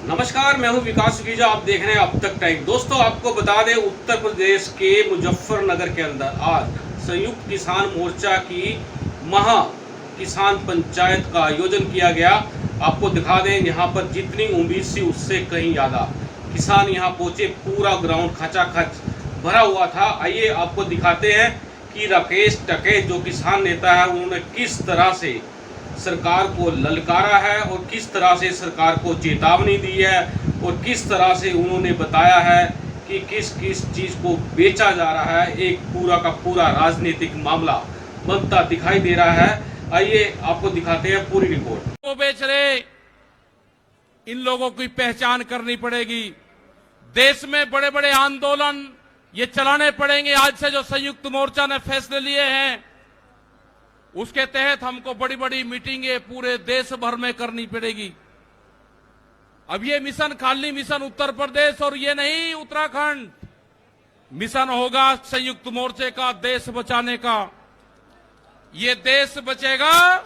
नमस्कार, मैं हूं विकास सुखीजा। आप देख रहे हैं अब तक टाइम। दोस्तों, आपको बता दें, उत्तर प्रदेश के मुजफ्फरनगर के अंदर आज संयुक्त किसान मोर्चा की महा किसान पंचायत का आयोजन किया गया। आपको दिखा दें, यहां पर जितनी उम्मीद थी उससे कहीं ज़्यादा किसान यहां पहुंचे। पूरा ग्राउंड खचाखच भरा हुआ था। आइए आपको दिखाते हैं कि राकेश टिकैत जो किसान नेता है, उन्होंने किस तरह से सरकार को ललकारा है और किस तरह से सरकार को चेतावनी दी है और किस तरह से उन्होंने बताया है कि किस किस चीज़ को बेचा जा रहा है। एक पूरा का पूरा राजनीतिक मामला बनता दिखाई दे रहा है। आइए आपको दिखाते हैं पूरी रिपोर्ट। वो बेच रहे, इन लोगों की पहचान करनी पड़ेगी। देश में बड़े बड़े आंदोलन ये चलाने पड़ेंगे। आज से जो संयुक्त मोर्चा ने फैसले लिए हैं, उसके तहत हमको बड़ी बड़ी मीटिंगें पूरे देश भर में करनी पड़ेगी। अब ये मिशन खाली मिशन उत्तर प्रदेश और ये नहीं उत्तराखंड, मिशन होगा संयुक्त मोर्चे का देश बचाने का। ये देश बचेगा,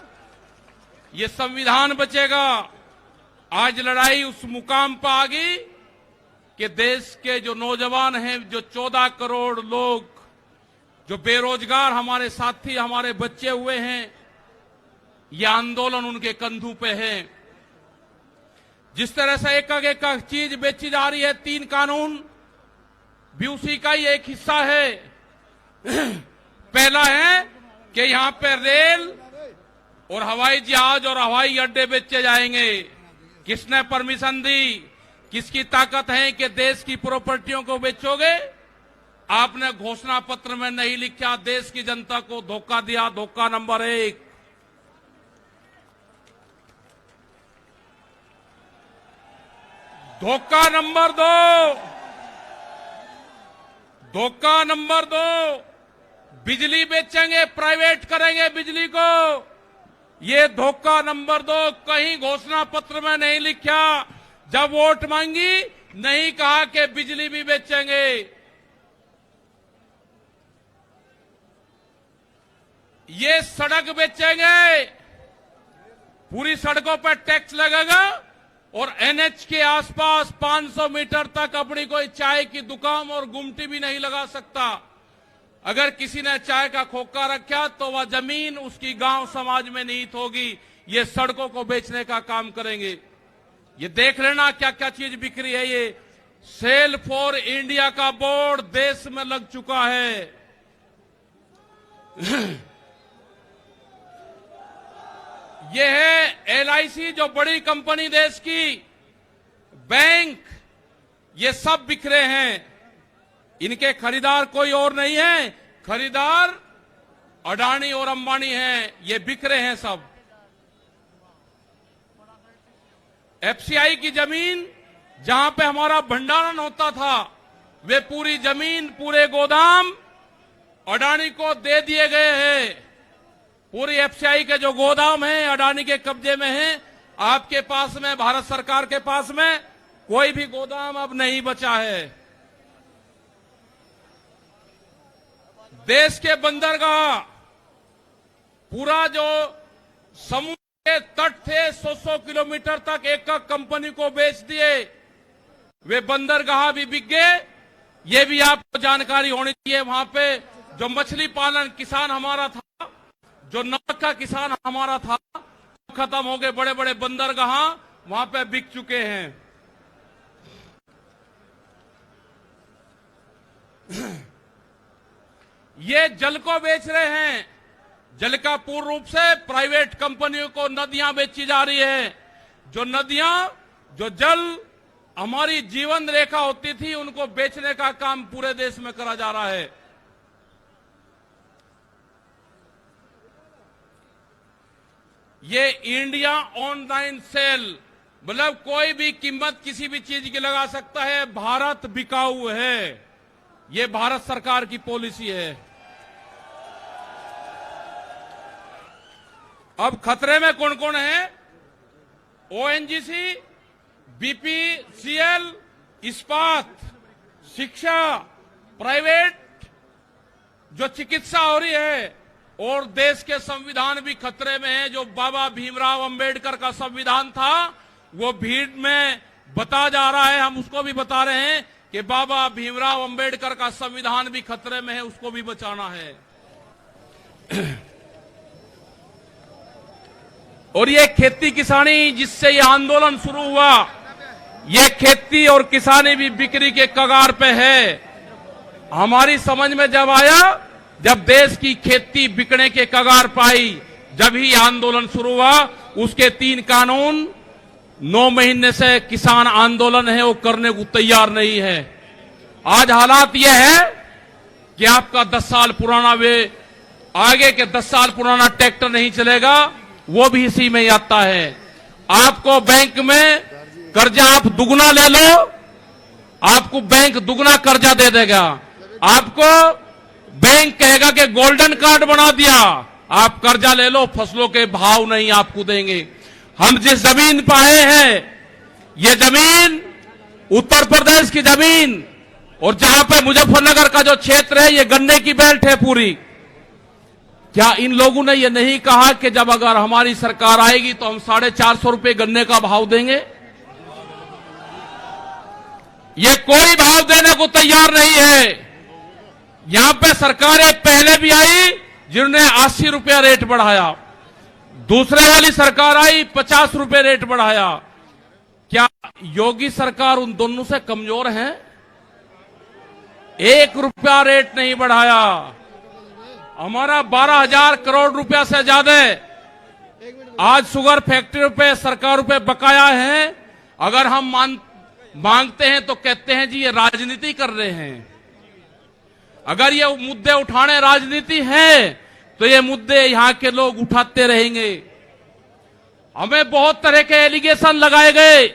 ये संविधान बचेगा। आज लड़ाई उस मुकाम पर आ गई कि देश के जो नौजवान हैं, जो 14 करोड़ लोग जो बेरोजगार हमारे साथी, हमारे बच्चे हुए हैं, यह आंदोलन उनके कंधों पे है। जिस तरह से एक चीज बेची जा रही है, 3 कानून भी उसी का ही एक हिस्सा है। पहला है कि यहां पे रेल और हवाई जहाज और हवाई अड्डे बेचे जाएंगे। किसने परमिशन दी? किसकी ताकत है कि देश की प्रॉपर्टियों को बेचोगे? आपने घोषणा पत्र में नहीं लिखा, देश की जनता को धोखा दिया। धोखा नंबर 1। धोखा नंबर 2, धोखा नंबर 2, बिजली बेचेंगे, प्राइवेट करेंगे बिजली को। ये धोखा नंबर 2 कहीं घोषणा पत्र में नहीं लिखा। जब वोट मांगी, नहीं कहा कि बिजली भी बेचेंगे। ये सड़क बेचेंगे, पूरी सड़कों पर टैक्स लगेगा और एनएच के आसपास 500 मीटर तक अपनी कोई चाय की दुकान और गुमटी भी नहीं लगा सकता। अगर किसी ने चाय का खोखा रखा तो वह जमीन उसकी गांव समाज में निहित होगी। ये सड़कों को बेचने का काम करेंगे। ये देख लेना क्या क्या चीज बिक्री है। ये सेल फॉर इंडिया का बोर्ड देश में लग चुका है। ये है एलआईसी, जो बड़ी कंपनी देश की, बैंक, ये सब बिखरे हैं। इनके खरीदार कोई और नहीं है, खरीदार अडानी और अंबानी हैं। ये बिखरे हैं सब। एफसीआई की जमीन, जहां पे हमारा भंडारण होता था, वे पूरी जमीन, पूरे गोदाम अडानी को दे दिए गए हैं। पूरी एफसीआई के जो गोदाम हैं अडानी के कब्जे में हैं। आपके पास में, भारत सरकार के पास में कोई भी गोदाम अब नहीं बचा है। देश के बंदरगाह, पूरा जो समुद्र के तट थे 100-100 किलोमीटर तक एक कंपनी को बेच दिए। वे बंदरगाह भी बिक गए। ये भी आपको जानकारी होनी चाहिए। वहां पे जो मछली पालन किसान हमारा था, जो नमक का किसान हमारा था, खत्म हो गए। बड़े बड़े बंदरगाह वहां पे बिक चुके हैं। ये जल को बेच रहे हैं। जल का पूर्ण रूप से प्राइवेट कंपनियों को नदियां बेची जा रही है। जो नदियां, जो जल हमारी जीवन रेखा होती थी, उनको बेचने का काम पूरे देश में करा जा रहा है। ये इंडिया ऑनलाइन सेल, मतलब कोई भी कीमत किसी भी चीज की लगा सकता है। भारत बिकाऊ है। ये भारत सरकार की पॉलिसी है। अब खतरे में कौन कौन है? ओएनजीसी, बीपीसीएल, इस्पात, शिक्षा, प्राइवेट जो चिकित्सा हो रही है, और देश के संविधान भी खतरे में है। जो बाबा भीमराव अंबेडकर का संविधान था, वो भीड़ में बता जा रहा है, हम उसको भी बता रहे हैं कि बाबा भीमराव अंबेडकर का संविधान भी खतरे में है, उसको भी बचाना है। और ये खेती किसानी जिससे ये आंदोलन शुरू हुआ, ये खेती और किसानी भी बिक्री के कगार पे है। हमारी समझ में जब आया, जब देश की खेती बिकने के कगार पाई, जब ही आंदोलन शुरू हुआ। उसके 3 कानून 9 महीने से किसान आंदोलन है वो करने को तैयार नहीं है। आज हालात ये है कि आपका 10 साल पुराना आगे के 10 साल पुराना ट्रैक्टर नहीं चलेगा, वो भी इसी में ही आता है। आपको बैंक में कर्जा आप दुगना ले लो, आपको बैंक दुगना कर्जा दे देगा। आपको बैंक कहेगा कि गोल्डन कार्ड बना दिया, आप कर्जा ले लो, फसलों के भाव नहीं आपको देंगे। हम जिस जमीन पर आए हैं, ये जमीन उत्तर प्रदेश की जमीन, और जहां पे मुजफ्फरनगर का जो क्षेत्र है, ये गन्ने की बेल्ट है पूरी। क्या इन लोगों ने ये नहीं कहा कि जब अगर हमारी सरकार आएगी तो हम 450 रुपए गन्ने का भाव देंगे? ये कोई भाव देने को तैयार नहीं है। यहां पे सरकारें पहले भी आई जिन्होंने 80 रुपया रेट बढ़ाया, दूसरे वाली सरकार आई 50 रुपए रेट बढ़ाया। क्या योगी सरकार उन दोनों से कमजोर है? 1 रुपया रेट नहीं बढ़ाया। हमारा 12,000 करोड़ रुपया से ज्यादा आज शुगर फैक्ट्री पे सरकार पे बकाया है। अगर हम मांगते हैं तो कहते हैं जी ये राजनीति कर रहे हैं। अगर ये मुद्दे उठाने राजनीति है तो ये मुद्दे यहां के लोग उठाते रहेंगे। हमें बहुत तरह के एलिगेशन लगाए गए।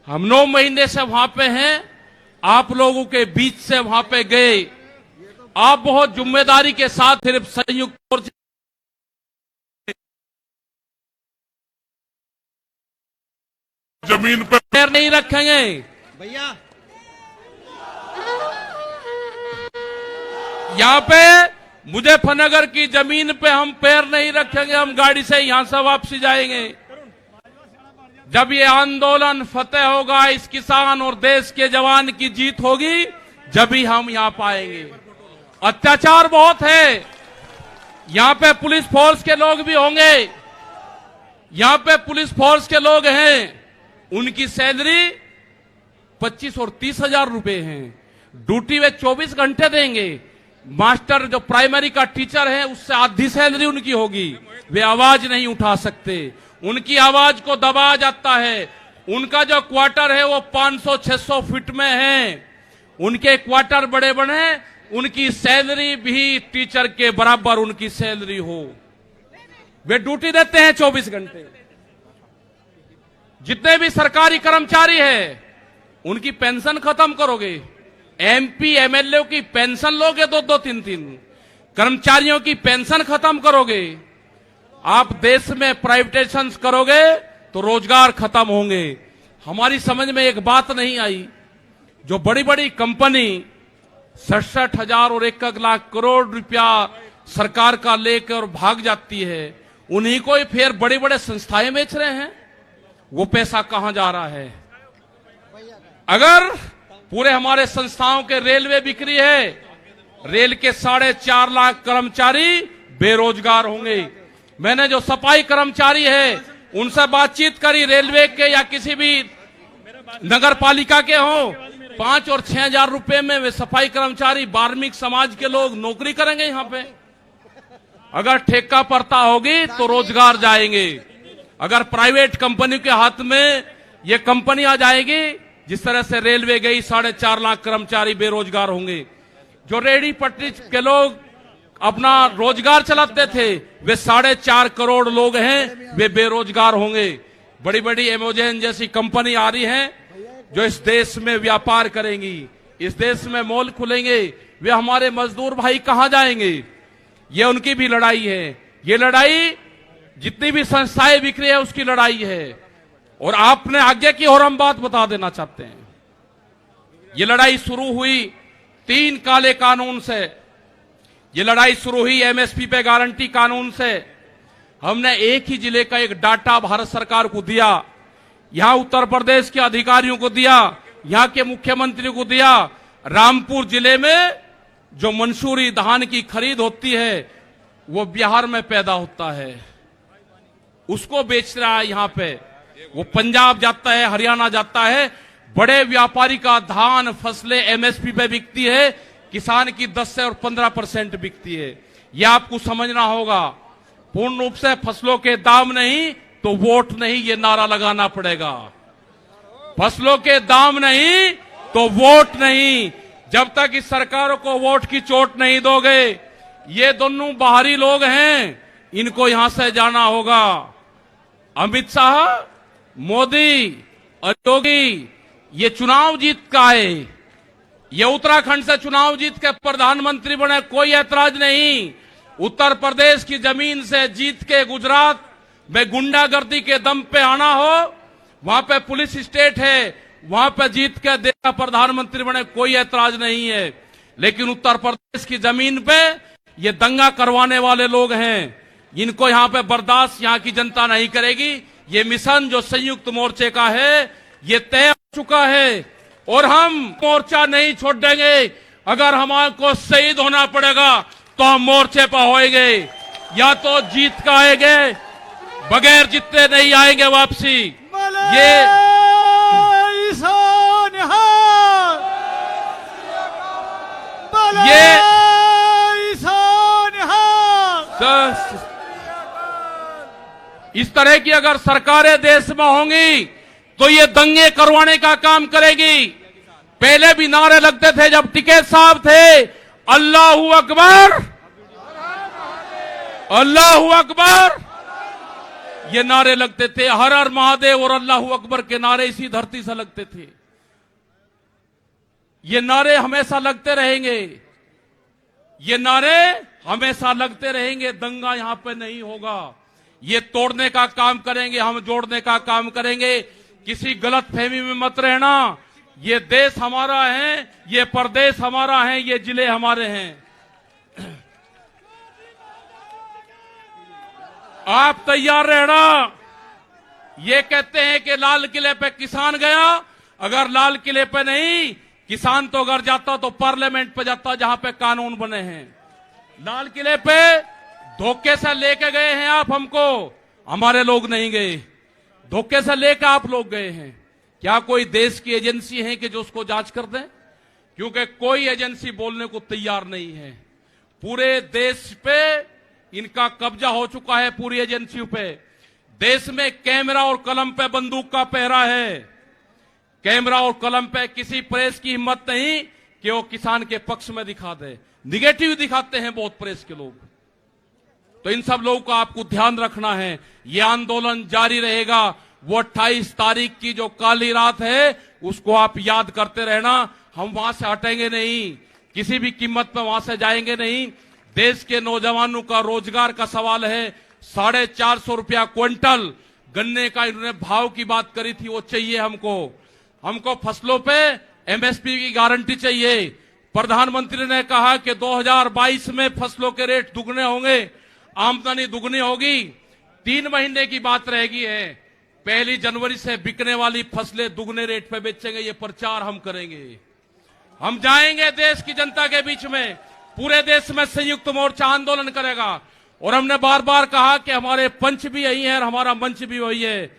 हम 9 महीने से वहां पे हैं, आप लोगों के बीच से वहां पे गए। आप बहुत जिम्मेदारी के साथ सिर्फ संयुक्त मोर्चा जमीन पर पैर नहीं रखेंगे भैया। यहाँ पे मुजफ्फरनगर की जमीन पे हम पैर नहीं रखेंगे। हम गाड़ी से यहां से वापसी जाएंगे। जब ये आंदोलन फतेह होगा, इस किसान और देश के जवान की जीत होगी, जब ही हम यहां पाएंगे। अत्याचार बहुत है। यहां पे पुलिस फोर्स के लोग भी होंगे। यहां पे पुलिस फोर्स के लोग हैं, उनकी सैलरी 25 और 30 हजार रुपए है। ड्यूटी वे 24 घंटे देंगे। मास्टर जो प्राइमरी का टीचर है, उससे आधी सैलरी उनकी होगी। वे आवाज नहीं उठा सकते, उनकी आवाज को दबाया जाता है। उनका जो क्वार्टर है वो 500-600 फीट में है। उनके क्वार्टर बड़े बड़े, उनकी सैलरी भी टीचर के बराबर उनकी सैलरी हो। वे ड्यूटी देते हैं 24 घंटे। जितने भी सरकारी कर्मचारी हैं, उनकी पेंशन खत्म करोगे। एमपी एमएलए की पेंशन लोगे 2-2, 3-3। कर्मचारियों की पेंशन खत्म करोगे। आप देश में प्राइवेटाइजेशन करोगे तो रोजगार खत्म होंगे। हमारी समझ में एक बात नहीं आई, जो बड़ी बड़ी कंपनी 67,000 और 1 लाख करोड़ रुपया सरकार का लेकर भाग जाती है, उन्हीं को ही फिर बड़ी बड़े संस्थाएं बेच रहे हैं। वो पैसा कहां जा रहा है? अगर पूरे हमारे संस्थाओं के रेलवे बिक्री है, रेल के 4.5 लाख कर्मचारी बेरोजगार होंगे। मैंने जो सफाई कर्मचारी है उनसे बातचीत करी, रेलवे के या किसी भी नगर पालिका के हों, 5 और 6 हजार रुपए में वे सफाई कर्मचारी बार्मिक समाज के लोग नौकरी करेंगे। यहां पे अगर ठेका पड़ता होगी तो रोजगार जाएंगे। अगर प्राइवेट कंपनी के हाथ में ये कंपनी आ जाएगी, जिस तरह से रेलवे गई, 4.5 लाख कर्मचारी बेरोजगार होंगे। जो रेहड़ी पटरी के लोग अपना रोजगार चलाते थे, वे 4.5 करोड़ लोग हैं, वे बेरोजगार होंगे। बड़ी बड़ी एमेजॉन जैसी कंपनी आ रही है जो इस देश में व्यापार करेंगी, इस देश में मॉल खुलेंगे। वे हमारे मजदूर भाई कहां जाएंगे? ये उनकी भी लड़ाई है। ये लड़ाई जितनी भी संस्थाएं बिक्री है उसकी लड़ाई है। और आपने आगे की और हम बात बता देना चाहते हैं। ये लड़ाई शुरू हुई 3 काले कानून से। ये लड़ाई शुरू हुई एमएसपी पे गारंटी कानून से। हमने एक ही जिले का एक डाटा भारत सरकार को दिया। यहां उत्तर प्रदेश के अधिकारियों को दिया, यहां के मुख्यमंत्री को दिया। रामपुर जिले में जो मंसूरी धान की खरीद होती है वो बिहार में पैदा होता है, उसको बेच रहा है यहां पे। वो पंजाब जाता है, हरियाणा जाता है। बड़े व्यापारी का धान फसलें एमएसपी पे बिकती है, किसान की 10 से और 15% बिकती है। यह आपको समझना होगा। पूर्ण रूप से फसलों के दाम नहीं तो वोट नहीं, ये नारा लगाना पड़ेगा। फसलों के दाम नहीं तो वोट नहीं। जब तक इस सरकारों को वोट की चोट नहीं दोगे, ये दोनों बाहरी लोग हैं, इनको यहां से जाना होगा। अमित शाह, मोदी और योगी ये चुनाव जीत का है। ये उत्तराखंड से चुनाव जीत के प्रधानमंत्री बने, कोई ऐतराज नहीं। उत्तर प्रदेश की जमीन से जीत के गुजरात में गुंडागर्दी के दम पे आना हो, वहां पे पुलिस स्टेट है, वहां पे जीत के देश प्रधानमंत्री बने, कोई ऐतराज नहीं है। लेकिन उत्तर प्रदेश की जमीन पे ये दंगा करवाने वाले लोग हैं, इनको यहां पे बर्दाश्त यहां की जनता नहीं करेगी। ये मिशन जो संयुक्त मोर्चे का है ये तय हो चुका है और हम मोर्चा नहीं छोड़ देंगे। अगर हमारे शहीद होना पड़ेगा तो हम मोर्चे पर होएंगे, या तो जीत का आएंगे, बगैर जीते नहीं आएंगे वापसी। इस तरह की अगर सरकारें देश में होंगी तो ये दंगे करवाने का काम करेगी। पहले भी नारे लगते थे जब टिकैत साहब थे, अल्लाहू अकबर, अल्लाहू अकबर, ये नारे लगते थे। हर हर महादेव और अल्लाहू अकबर के नारे इसी धरती से लगते थे। ये नारे हमेशा लगते रहेंगे, ये नारे हमेशा लगते रहेंगे। दंगा यहां पे नहीं होगा। ये तोड़ने का काम करेंगे, हम जोड़ने का काम करेंगे। किसी गलत फहमी में मत रहना। ये देश हमारा है, ये प्रदेश हमारा है, ये जिले हमारे हैं। आप तैयार रहना। ये कहते हैं कि लाल किले पे किसान गया, अगर लाल किले पे नहीं, किसान तो अगर जाता तो पार्लियामेंट पे जाता जहां पे कानून बने हैं। लाल किले पे धोखे से लेके गए हैं आप हमको, हमारे लोग नहीं गए। धोखे से लेकर आप लोग गए हैं। क्या कोई देश की एजेंसी है कि जो उसको जांच कर दे? क्योंकि कोई एजेंसी बोलने को तैयार नहीं है। पूरे देश पे इनका कब्जा हो चुका है, पूरी एजेंसियों पे। देश में कैमरा और कलम पे बंदूक का पहरा है। कैमरा और कलम पे किसी प्रेस की हिम्मत नहीं कि वो किसान के पक्ष में दिखा दे। निगेटिव दिखाते हैं बहुत प्रेस के लोग। तो इन सब लोगों का आपको ध्यान रखना है। ये आंदोलन जारी रहेगा। वो 28 तारीख की जो काली रात है उसको आप याद करते रहना। हम वहां से हटेंगे नहीं, किसी भी कीमत पर वहां से जाएंगे नहीं। देश के नौजवानों का रोजगार का सवाल है। 450 रुपया क्विंटल गन्ने का इन्होंने भाव की बात करी थी, वो चाहिए हमको। हमको फसलों पे एमएसपी की गारंटी चाहिए। प्रधानमंत्री ने कहा कि 2022 में फसलों के रेट दुगने होंगे, आमदनी दुगनी होगी। 3 महीने की बात रहेगी है। 1 जनवरी से बिकने वाली फसलें दुगने रेट पे बेचेंगे। ये प्रचार हम करेंगे। हम जाएंगे देश की जनता के बीच में। पूरे देश में संयुक्त मोर्चा आंदोलन करेगा। और हमने बार बार कहा कि हमारे पंच भी यही है और हमारा मंच भी वही है।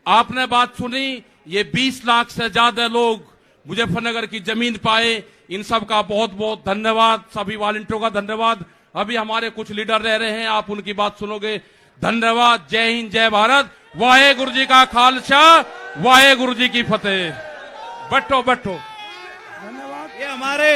आपने बात सुनी, ये 20 लाख से ज्यादा लोग मुजफ्फरनगर की जमीन पाए। इन सब का बहुत बहुत धन्यवाद। सभी वॉलंटियरों का धन्यवाद। अभी हमारे कुछ लीडर रह रहे हैं, आप उनकी बात सुनोगे। धन्यवाद। जय हिंद, जय भारत। वाहेगुरु जी का खालसा, वाहेगुरु जी की फतेह। बैठो बैठो। धन्यवाद। ये हमारे